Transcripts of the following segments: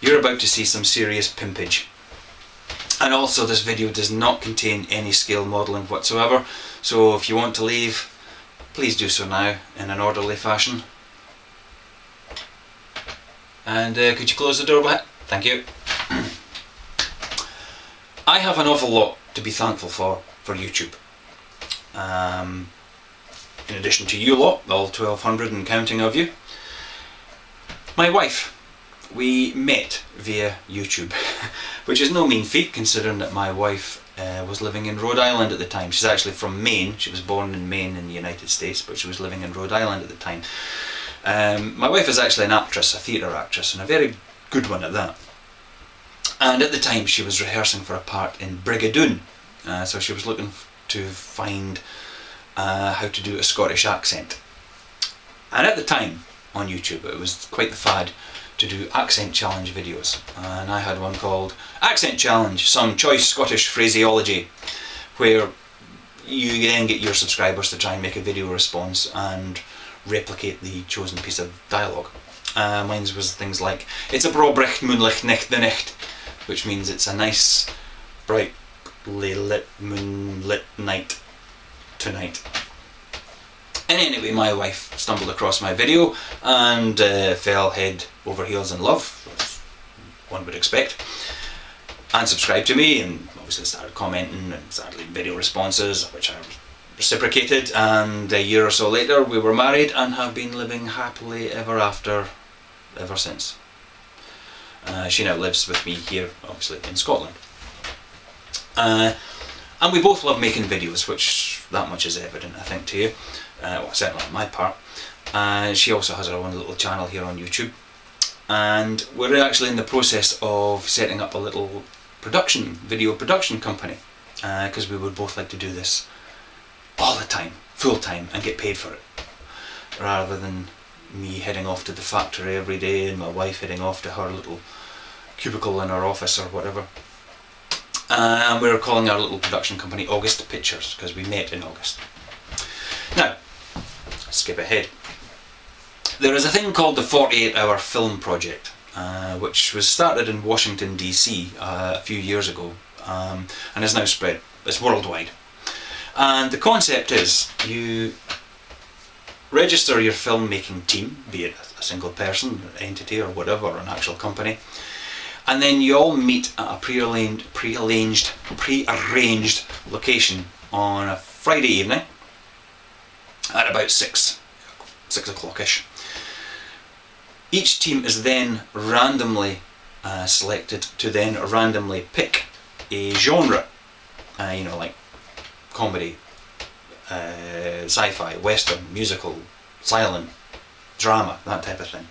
you're about to see some serious pimpage. And also this video does not contain any scale modelling whatsoever, so if you want to leave, please do so now in an orderly fashion. And could you close the door behind? Thank you. I have an awful lot to be thankful for YouTube. In addition to you lot, all 1,200 and counting of you. My wife, we met via YouTube, which is no mean feat considering that my wife was living in Rhode Island at the time. She's actually from Maine. She was born in Maine in the United States, but she was living in Rhode Island at the time. My wife is actually an actress, a theatre actress, and a very good one at that. And at the time she was rehearsing for a part in Brigadoon, so she was looking to find how to do a Scottish accent. And at the time on YouTube it was quite the fad to do accent challenge videos, and I had one called Accent Challenge, some choice Scottish phraseology, where you then get your subscribers to try and make a video response and replicate the chosen piece of dialogue. Mine was things like, it's a brobrecht moonlicht nicht de nicht, which means it's a nice brightly lit moonlit night tonight. And anyway, my wife stumbled across my video and fell head over heels in love, as one would expect, and subscribed to me, and obviously started commenting and started leaving video responses, which I reciprocated, and a year or so later we were married and have been living happily ever after ever since. She now lives with me here, obviously, in Scotland. And we both love making videos, which that much is evident, I think, to you. Well, certainly on my part. She also has her own little channel here on YouTube. And we're actually in the process of setting up a little video production company. Because we would both like to do this all the time, full time, and get paid for it. Rather than me heading off to the factory every day and my wife heading off to her little cubicle in her office or whatever. And we're calling our little production company August Pictures, because we met in August. Now, skip ahead. There is a thing called the 48-hour film project, which was started in Washington DC a few years ago, and is now spread. It's worldwide. And the concept is, you register your filmmaking team, be it a single person, an entity or whatever, or an actual company, and then you all meet at a pre-arranged location on a Friday evening at about 6 o'clock-ish. Each team is then randomly selected to then randomly pick a genre, you know, like comedy, sci-fi, western, musical, silent, drama, that type of thing.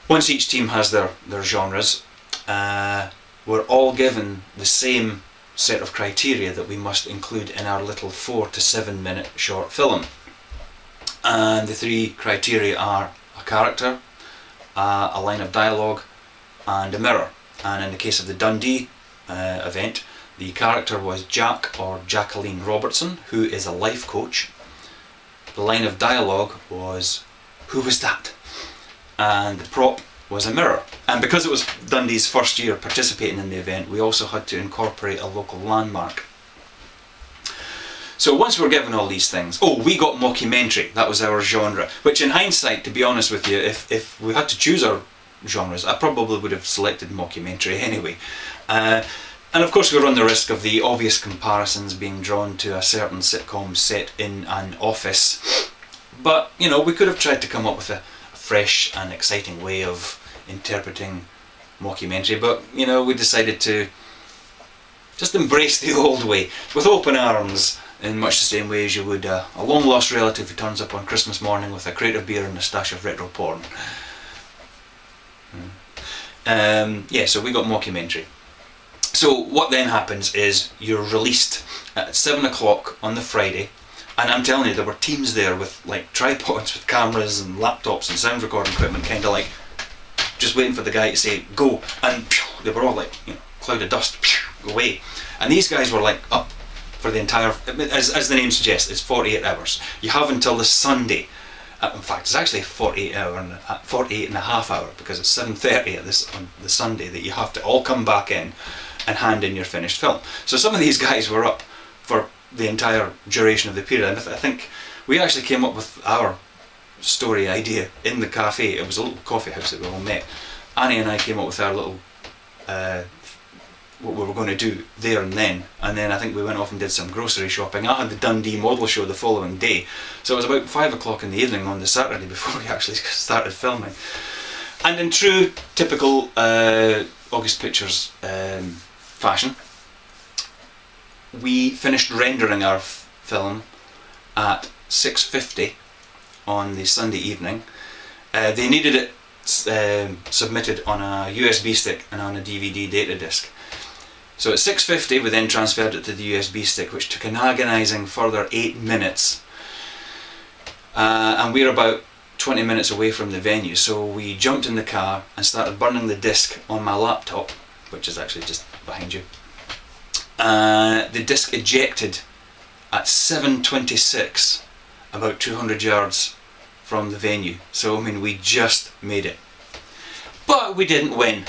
Once each team has their genres, we're all given the same set of criteria that we must include in our little 4 to 7 minute short film. And the 3 criteria are a character, a line of dialogue, and a mirror. And in the case of the Dundee event, the character was Jack or Jacqueline Robertson, who is a life coach. The line of dialogue was, "Who was that?" And the prop was a mirror. And because it was Dundee's first year participating in the event, we also had to incorporate a local landmark. So once we're given all these things, oh, we got mockumentary, that was our genre, which in hindsight, to be honest with you, if we had to choose our genres, I probably would have selected mockumentary anyway. And of course we run the risk of the obvious comparisons being drawn to a certain sitcom set in an office. But, you know, we could have tried to come up with a fresh and exciting way of interpreting mockumentary, but, you know, we decided to just embrace the old way, with open arms, in much the same way as you would a long lost relative who turns up on Christmas morning with a crate of beer and a stash of retro porn. Yeah, so we got mockumentary. So what then happens is you're released at 7 o'clock on the Friday, and I'm telling you, there were teams there with like tripods with cameras and laptops and sound recording equipment, kind of like just waiting for the guy to say go, and they were all like, you know, cloud of dust, away. And these guys were like up for the entire, as the name suggests, it's 48 hours. You have until the Sunday, In fact, it's actually 48 and a half hour, because it's 7:30 on the Sunday that you have to all come back in and hand in your finished film. So some of these guys were up for the entire duration of the period, and I think we actually came up with our story idea in the cafe. It was a little coffee house that we all met. Annie and I came up with our little what we were going to do there and then I think we went off and did some grocery shopping. I had the Dundee model show the following day, so it was about 5 o'clock in the evening on the Saturday before we actually started filming. And in true typical August Pictures fashion, we finished rendering our film at 6:50 on the Sunday evening. They needed it submitted on a USB stick and on a DVD data disc. So at 6:50 we then transferred it to the USB stick, which took an agonising further 8 minutes. And we're about 20 minutes away from the venue, so we jumped in the car and started burning the disc on my laptop, which is actually just behind you. The disc ejected at 7:26, about 200 yards from the venue. So I mean, we just made it. But we didn't win.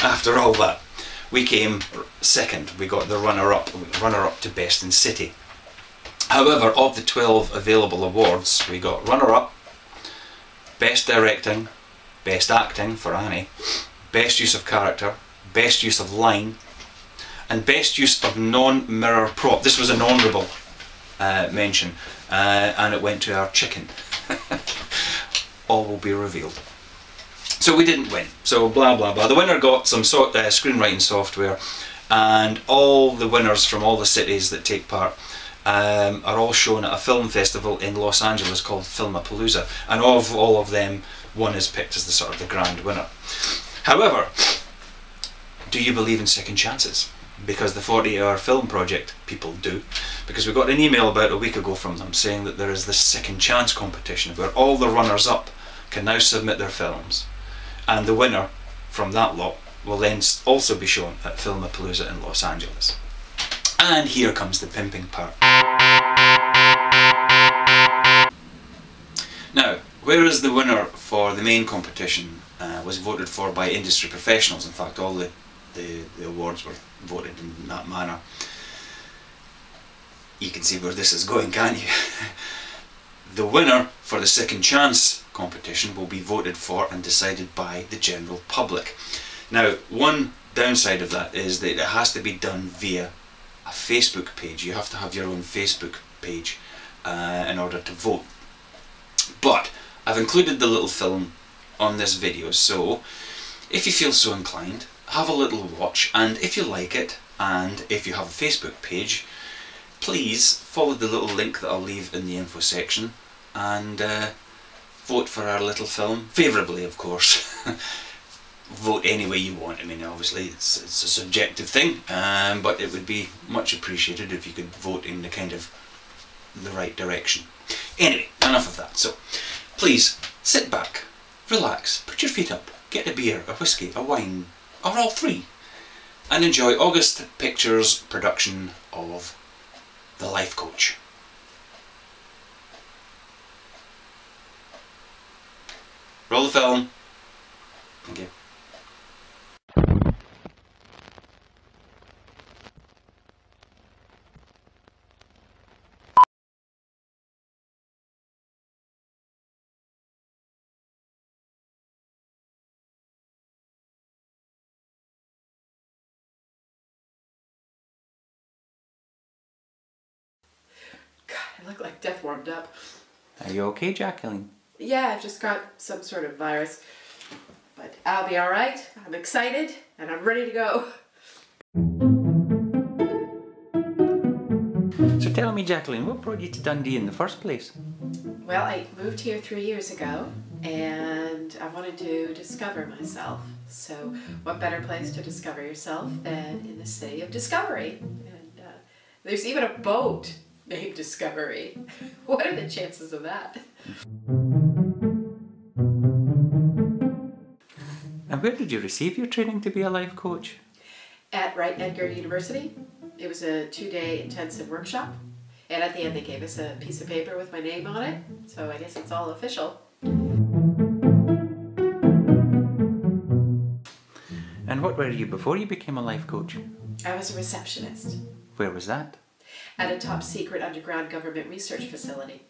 After all that, we came second. We got the runner-up to Best in City. However, of the 12 available awards, we got runner-up, Best Directing, Best Acting for Annie, Best Use of Character, Best Use of Line, and Best Use of Non-Mirror Prop. This was an honourable mention, and it went to our chicken. All will be revealed. So we didn't win, so blah blah blah. The winner got some screenwriting software, and all the winners from all the cities that take part are all shown at a film festival in Los Angeles called Filmapalooza, and of all of them, one is picked as the sort of the grand winner. However, do you believe in second chances? Because the 48-hour film project people do, because we got an email about a week ago from them saying that there is this second chance competition where all the runners-up can now submit their films, and the winner from that lot will then also be shown at Filmapalooza in Los Angeles. And here comes the pimping part. Now, whereas the winner for the main competition was voted for by industry professionals, in fact all the awards were voted in that manner, you can see where this is going, can't you? The winner for the second chance competition will be voted for and decided by the general public. Now, one downside of that is that it has to be done via a Facebook page. You have to have your own Facebook page in order to vote. But I've included the little film on this video, so if you feel so inclined, have a little watch, and if you like it, and if you have a Facebook page, please follow the little link that I'll leave in the info section and vote for our little film, favourably of course. Vote any way you want. I mean, obviously it's a subjective thing, but it would be much appreciated if you could vote in the kind of the right direction. Anyway, enough of that. So please sit back, relax, put your feet up, get a beer, a whiskey, a wine, or all three, and enjoy August Pictures' production of The Life Coach. Roll the film. Thank you. God, I look like death warmed up. Are you okay, Jacqueline? Yeah, I've just got some sort of virus. But I'll be alright. I'm excited and I'm ready to go. So tell me, Jacqueline, what brought you to Dundee in the first place? Well, I moved here 3 years ago and I wanted to discover myself. So what better place to discover yourself than in the city of Discovery? And there's even a boat named Discovery. What are the chances of that? And where did you receive your training to be a life coach? At Wright Edgar University. It was a 2-day intensive workshop. And at the end they gave us a piece of paper with my name on it, so I guess it's all official. And what were you before you became a life coach? I was a receptionist. Where was that? At a top secret underground government research facility.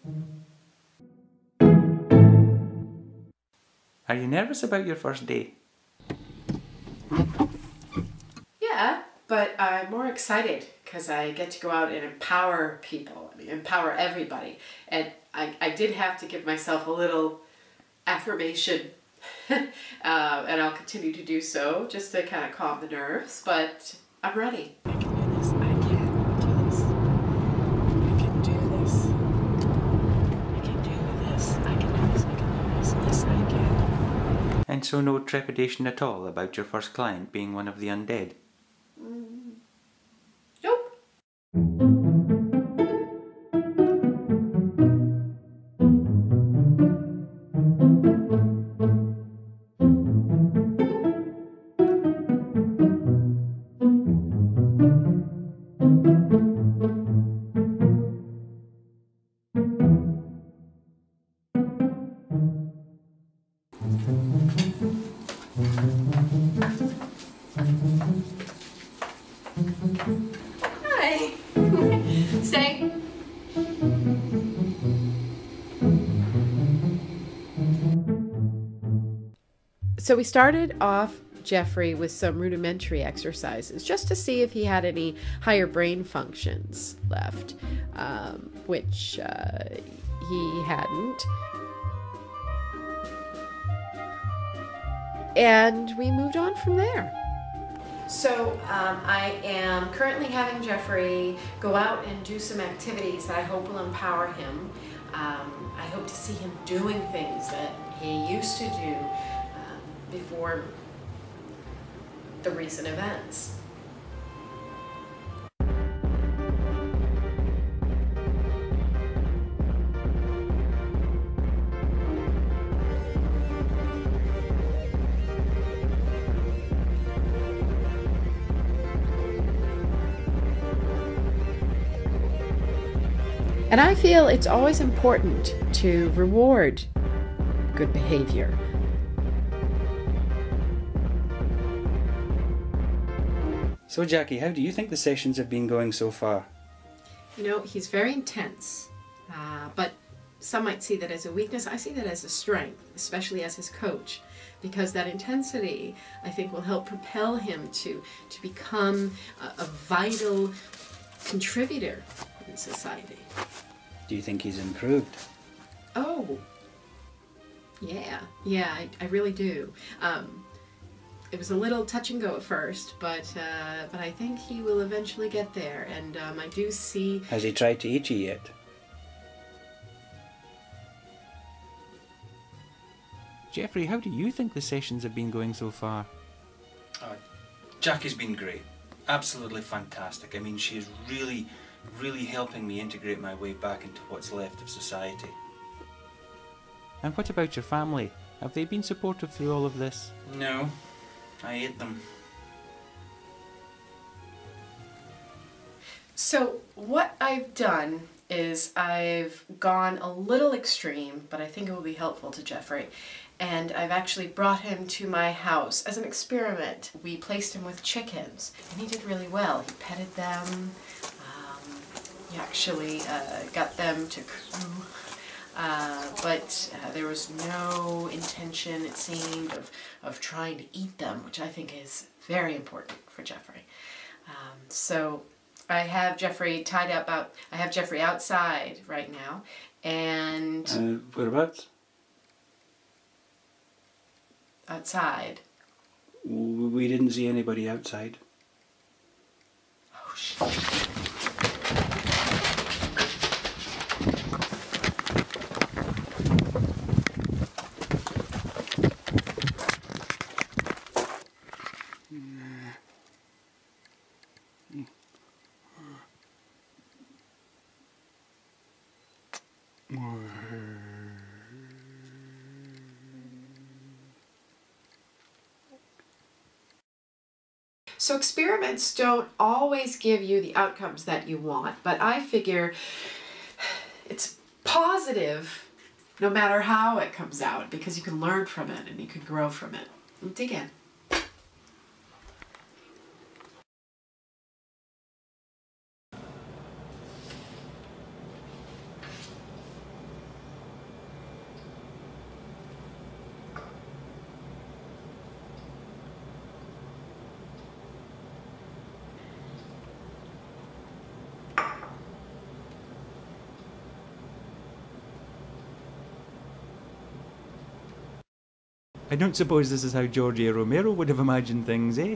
Are you nervous about your first day? Yeah, but I'm more excited because I get to go out and empower people, empower everybody. And I did have to give myself a little affirmation, and I'll continue to do so just to kind of calm the nerves, but I'm ready. I can do this, I can do this, I can do this, I can do this, I can do this, I can do this, yes I can. And so no trepidation at all about your first client being one of the undead? Nope. Hi. Stay. So we started off Jeffrey with some rudimentary exercises just to see if he had any higher brain functions left, which he hadn't. And we moved on from there. So I am currently having Jeffrey go out and do some activities that I hope will empower him. I hope to see him doing things that he used to do before the recent events. And I feel it's always important to reward good behavior. So Jackie, how do you think the sessions have been going so far? You know, he's very intense, but some might see that as a weakness. I see that as a strength, especially as his coach, because that intensity, I think, will help propel him to become a vital contributor in society. Do you think he's improved? Oh, yeah, I really do. It was a little touch and go at first, but I think he will eventually get there, and I do see... Has he tried to eat you yet? Jeffrey, how do you think the sessions have been going so far? Jackie's been great. Absolutely fantastic. I mean, she's really helping me integrate my way back into what's left of society. And what about your family? Have they been supportive through all of this? No, I hate them. So what I've done is I've gone a little extreme, but I think it will be helpful to Jeffrey. And I've actually brought him to my house as an experiment. We placed him with chickens, and he did really well. He petted them. He actually got them to coo, but there was no intention, it seemed, of trying to eat them, which I think is very important for Jeffrey. So I have Jeffrey tied up I have Jeffrey outside right now, and... whereabouts? Outside. We didn't see anybody outside. Oh, shit. So experiments don't always give you the outcomes that you want, but I figure it's positive no matter how it comes out, because you can learn from it and you can grow from it. And dig in. I don't suppose this is how Giorgio Romero would have imagined things, eh?